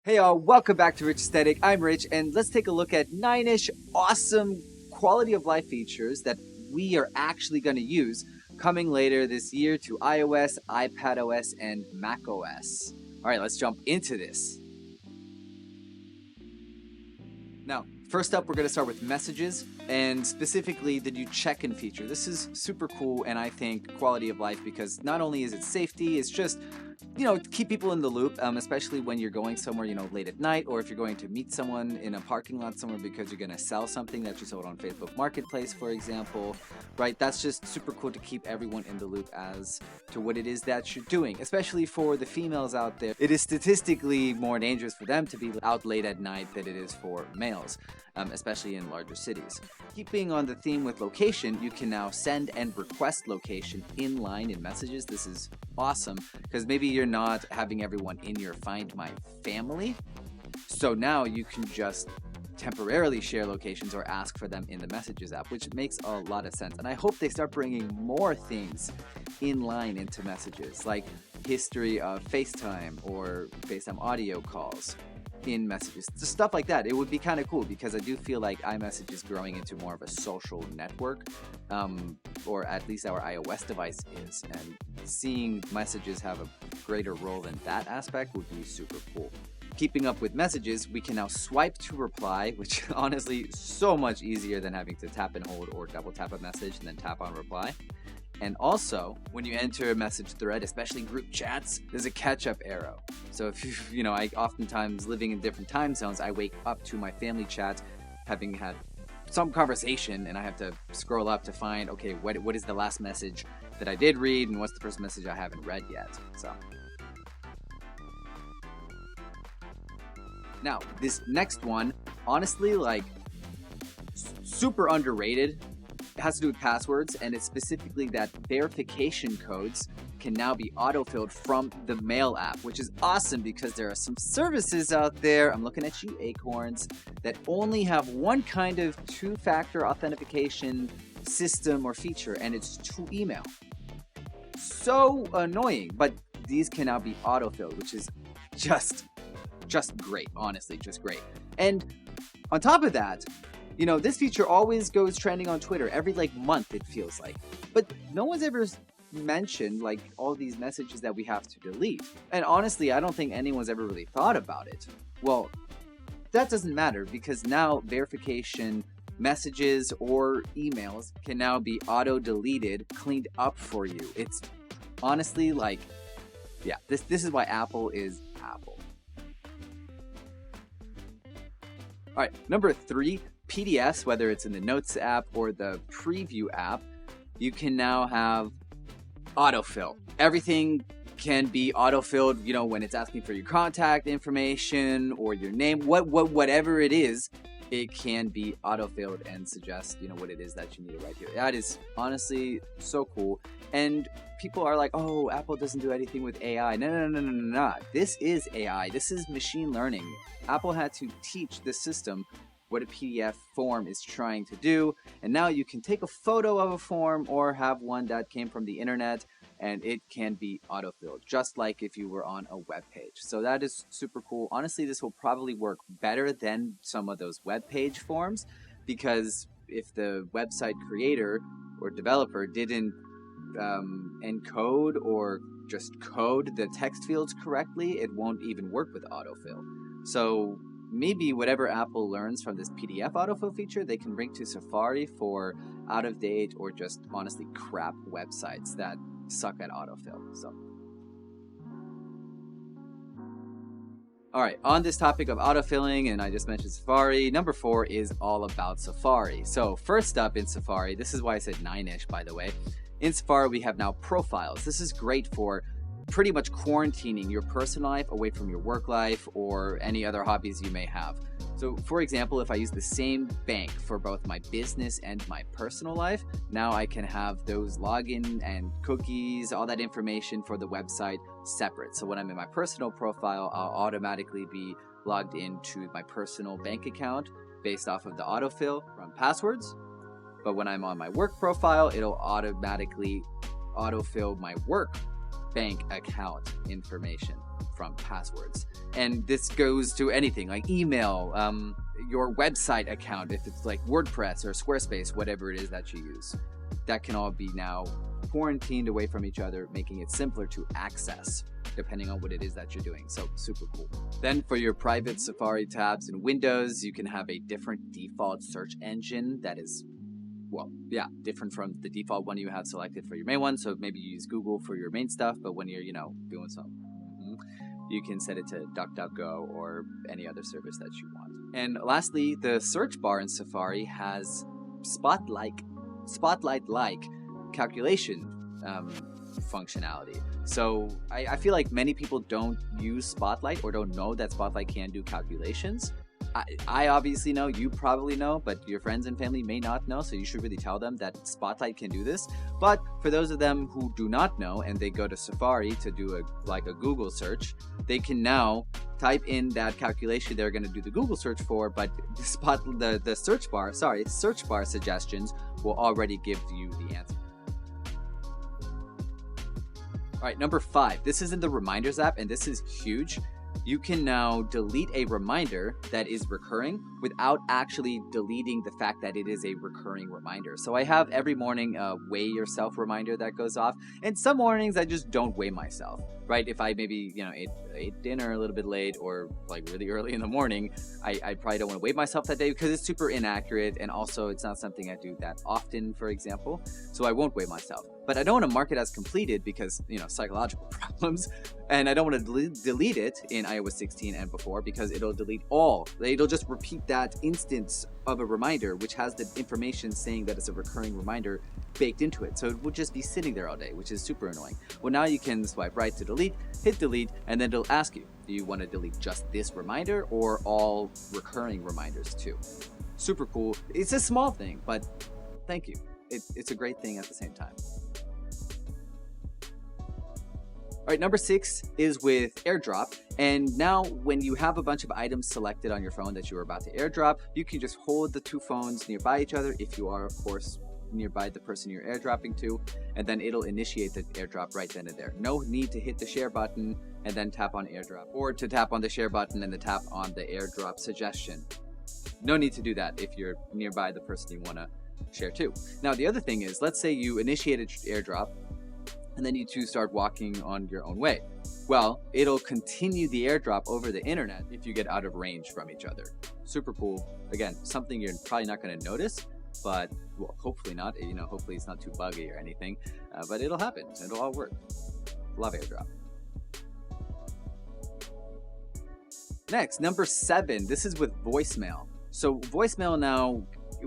Hey y'all, welcome back to Rich Aesthetic. I'm Rich, and let's take a look at 9-ish awesome quality of life features that we are actually going to use coming later this year to iOS, iPadOS, and macOS. Alright, let's jump into this. Now, first up, we're going to start with messages, and specifically the new check-in feature. This is super cool, and I think quality of life, because not only is it safety, it's just keep people in the loop, especially when you're going somewhere, late at night, or if you're going to meet someone in a parking lot somewhere because you're going to sell something that you sold on Facebook Marketplace, for example, right? That's just super cool to keep everyone in the loop as to what it is that you're doing, especially for the females out there. It is statistically more dangerous for them to be out late at night than it is for males, especially in larger cities. Keeping on the theme with location, you can now send and request location inline in messages. This is awesome because maybe you're not having everyone in your Find My family. So now you can just temporarily share locations or ask for them in the Messages app, which makes a lot of sense. And I hope they start bringing more things inline into Messages, like history of FaceTime or FaceTime audio calls in Messages, just stuff like that. It would be kind of cool because I do feel like iMessage is growing into more of a social network, or at least our iOS device is, and seeing Messages have a greater role in that aspect would be super cool. Keeping up with Messages, we can now swipe to reply, which honestly so much easier than having to tap and hold or double tap a message and then tap on reply. And also, when you enter a message thread, especially group chats, there's a catch-up arrow. So if I oftentimes living in different time zones, I wake up to my family chat having had some conversation, and I have to scroll up to find, okay, what is the last message that I did read, and what's the first message I haven't read yet. So now, this next one, honestly, super underrated. It has to do with passwords, and it's specifically that verification codes can now be auto-filled from the Mail app, which is awesome because there are some services out there, I'm looking at you Acorns, that only have one kind of two-factor authentication system or feature, and it's to email. So annoying, but these can now be auto-filled, which is just great, honestly, just great. And on top of that, this feature always goes trending on Twitter every month, it feels like. But no one's ever mentioned all these messages that we have to delete. And honestly, I don't think anyone's ever really thought about it. Well, that doesn't matter because now verification messages or emails can now be auto-deleted, cleaned up for you. It's honestly this is why Apple is Apple. All right, number 3, PDFs, whether it's in the Notes app or the Preview app, you can now have autofill. Everything can be autofilled, when it's asking for your contact information or your name, whatever it is, it can be autofilled and suggest, what it is that you need right here. That is honestly so cool. And people are like, oh, Apple doesn't do anything with AI. No. This is AI. This is machine learning. Apple had to teach the system what a PDF form is trying to do, and now you can take a photo of a form or have one that came from the internet, and it can be autofilled, just like if you were on a web page. So that is super cool. Honestly, this will probably work better than some of those web page forms, because if the website creator or developer didn't encode or just code the text fields correctly, it won't even work with autofill. So maybe whatever Apple learns from this PDF autofill feature, they can bring to Safari for out-of-date or just honestly crap websites that suck at autofill. So, all right, on this topic of autofilling, and I just mentioned Safari, number 4 is all about Safari. So first up in Safari, this is why I said 9-ish, by the way. In Safari, we have now profiles. This is great for pretty much quarantining your personal life away from your work life or any other hobbies you may have. So for example, if I use the same bank for both my business and my personal life, now I can have those login and cookies, all that information for the website separate. So when I'm in my personal profile, I'll automatically be logged into my personal bank account based off of the autofill from passwords. But when I'm on my work profile, it'll automatically autofill my work bank account information from passwords. And this goes to anything like email, your website account, if it's like WordPress or Squarespace, whatever it is that you use. That can all be now quarantined away from each other, making it simpler to access depending on what it is that you're doing. So super cool. Then for your private Safari tabs in Windows, you can have a different default search engine that is, well, yeah, different from the default one you have selected for your main one. So maybe you use Google for your main stuff, but when you're, doing something, you can set it to DuckDuckGo or any other service that you want. And lastly, the search bar in Safari has Spotlight-like calculation functionality. So I feel like many people don't use Spotlight or don't know that Spotlight can do calculations. I obviously know, you probably know, but your friends and family may not know, so you should really tell them that Spotlight can do this. But for those of them who do not know and they go to Safari to do a Google search, they can now type in that calculation they're going to do the Google search for, but the search bar suggestions will already give you the answer. All right, number 5. This is in the Reminders app, and this is huge. You can now delete a reminder that is recurring without actually deleting the fact that it is a recurring reminder. So I have every morning a weigh yourself reminder that goes off, and some mornings I just don't weigh myself, right? If I maybe, ate dinner a little bit late or like really early in the morning, I probably don't want to weigh myself that day because it's super inaccurate, and also it's not something I do that often, for example, so I won't weigh myself. But I don't want to mark it as completed because, psychological problems, and I don't want to delete it in iOS 16 and before because it'll delete all. It'll just repeat that instance of a reminder, which has the information saying that it's a recurring reminder baked into it. So it would just be sitting there all day, which is super annoying. Well, now you can swipe right to delete, hit delete, and then it'll ask you, do you want to delete just this reminder or all recurring reminders too? Super cool. It's a small thing, but thank you. It's a great thing at the same time. All right, number 6 is with AirDrop. And now when you have a bunch of items selected on your phone that you are about to AirDrop, you can just hold the two phones nearby each other if you are, of course, nearby the person you're airdropping to, and then it'll initiate the airdrop right then and there. No need to hit the share button and then tap on AirDrop, or to tap on the share button and then tap on the AirDrop suggestion. No need to do that if you're nearby the person you want to share to. Now, the other thing is, let's say you initiated AirDrop, and then you two start walking on your own way. Well, it'll continue the airdrop over the internet if you get out of range from each other. Super cool. Again, something you're probably not going to notice, but well, hopefully not. Hopefully it's not too buggy or anything, but it'll happen. It'll all work. Love AirDrop. Next, number 7. This is with voicemail. So voicemail now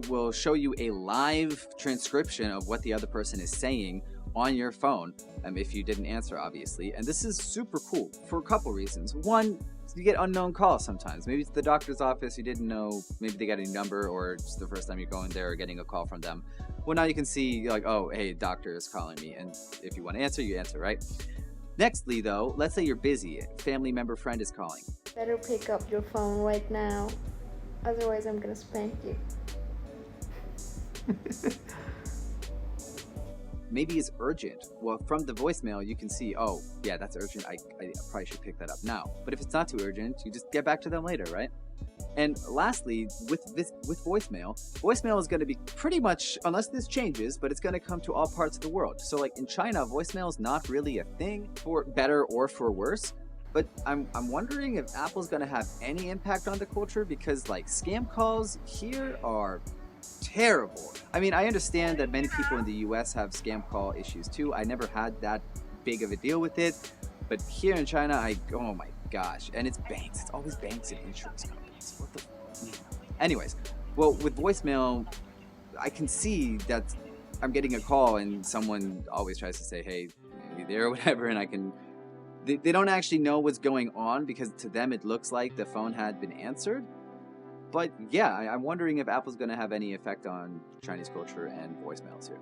will show you a live transcription of what the other person is saying on your phone, if you didn't answer, obviously. And this is super cool for a couple reasons. One, you get unknown calls sometimes. Maybe it's the doctor's office, you didn't know, maybe they got a number, or it's the first time you're going there or getting a call from them. Well, now you can see, like, oh, hey, doctor is calling me, and if you want to answer, you answer, right? Nextly, though, let's say you're busy, a family member, friend is calling. Better pick up your phone right now, otherwise I'm gonna spank you. Maybe it's urgent. Well, from the voicemail, you can see, oh, yeah, that's urgent. I probably should pick that up now. But if it's not too urgent, you just get back to them later, right? And lastly, with voicemail is going to be pretty much, unless this changes, but it's going to come to all parts of the world. So like in China, voicemail is not really a thing, for better or for worse. But I'm wondering if Apple's going to have any impact on the culture, because like scam calls here are terrible. I mean, I understand that many people in the US have scam call issues too. I never had that big of a deal with it, but here in China, oh my gosh. And it's banks. It's always banks and insurance companies. What the? Anyways, well, with voicemail, I can see that I'm getting a call and someone always tries to say, hey, are you there or whatever, and they don't actually know what's going on because to them it looks like the phone had been answered. But yeah, I'm wondering if Apple's going to have any effect on Chinese culture and voicemails here.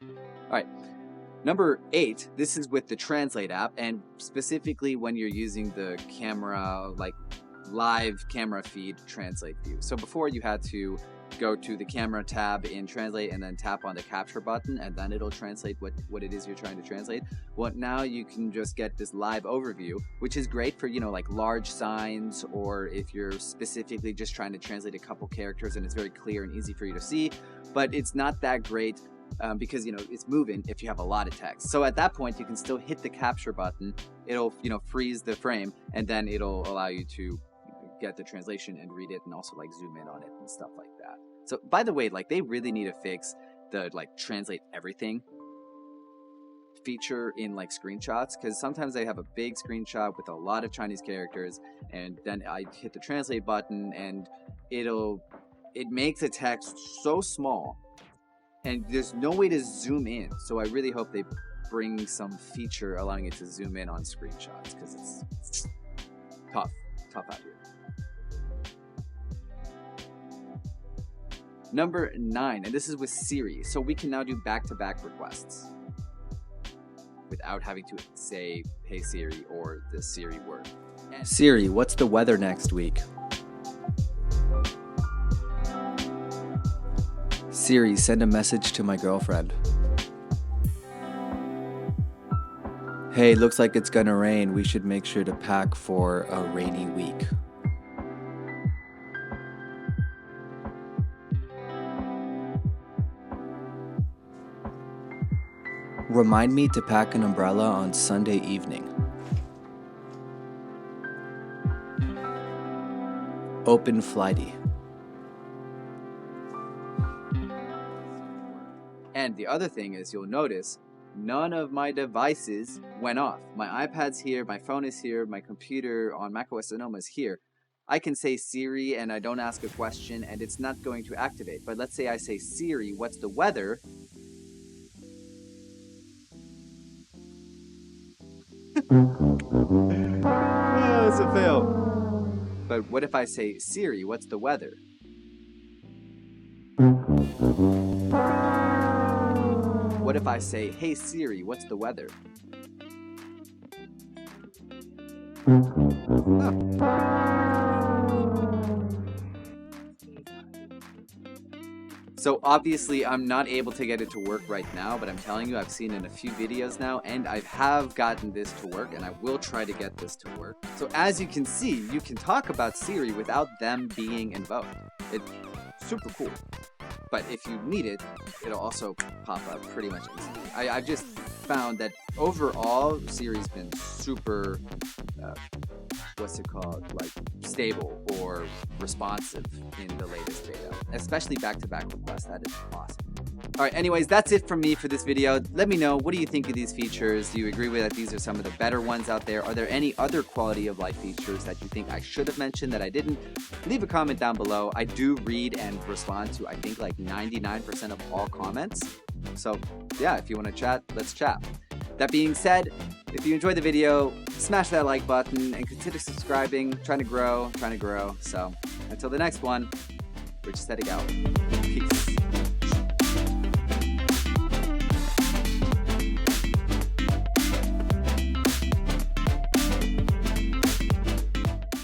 All right, number 8, this is with the Translate app, and specifically when you're using the camera, like live camera feed translate view. So before you had to go to the camera tab in translate and then tap on the capture button and then it'll translate what it is you're trying to translate. Well, now you can just get this live overview, which is great for, you know, like large signs, or if you're specifically just trying to translate a couple characters and it's very clear and easy for you to see. But it's not that great because, you know, it's moving if you have a lot of text. So at that point you can still hit the capture button. It'll, you know, freeze the frame and then it'll allow you to get the translation and read it and also like zoom in on it and stuff like that. So by the way, like they really need to fix the like translate everything feature in like screenshots, because sometimes they have a big screenshot with a lot of Chinese characters and then I hit the translate button and it makes the text so small and there's no way to zoom in. So I really hope they bring some feature allowing you to zoom in on screenshots, because it's tough out here. Number 9, and this is with Siri. So we can now do back-to-back requests without having to say, "Hey Siri," or the Siri word. Siri, what's the weather next week? Siri, send a message to my girlfriend. Hey, looks like it's gonna rain. We should make sure to pack for a rainy week. Remind me to pack an umbrella on Sunday evening. Open Flighty. And the other thing is, you'll notice none of my devices went off. My iPad's here, my phone is here, my computer on macOS Sonoma is here. I can say Siri and I don't ask a question and it's not going to activate. But let's say I say, Siri, what's the weather? Oh, it's a fail. But what if I say, Siri, what's the weather? What if I say, hey Siri, what's the weather? So obviously I'm not able to get it to work right now, but I'm telling you, I've seen in a few videos now and I have gotten this to work and I will try to get this to work. So as you can see, you can talk about Siri without them being invoked. It's super cool. But if you need it, it'll also pop up pretty much instantly. I've just found that overall, Siri's been super, like stable or responsive in the latest beta, especially back-to-back requests. That is awesome. All right, anyways, that's it from me for this video. Let me know, what do you think of these features? Do you agree with that these are some of the better ones out there? Are there any other quality of life features that you think I should have mentioned that I didn't? Leave a comment down below. I do read and respond to, I think, like 99% of all comments. So yeah, if you want to chat, let's chat. That being said, if you enjoyed the video, smash that like button and consider subscribing. Trying to grow. So until the next one, we're just heading out. Peace.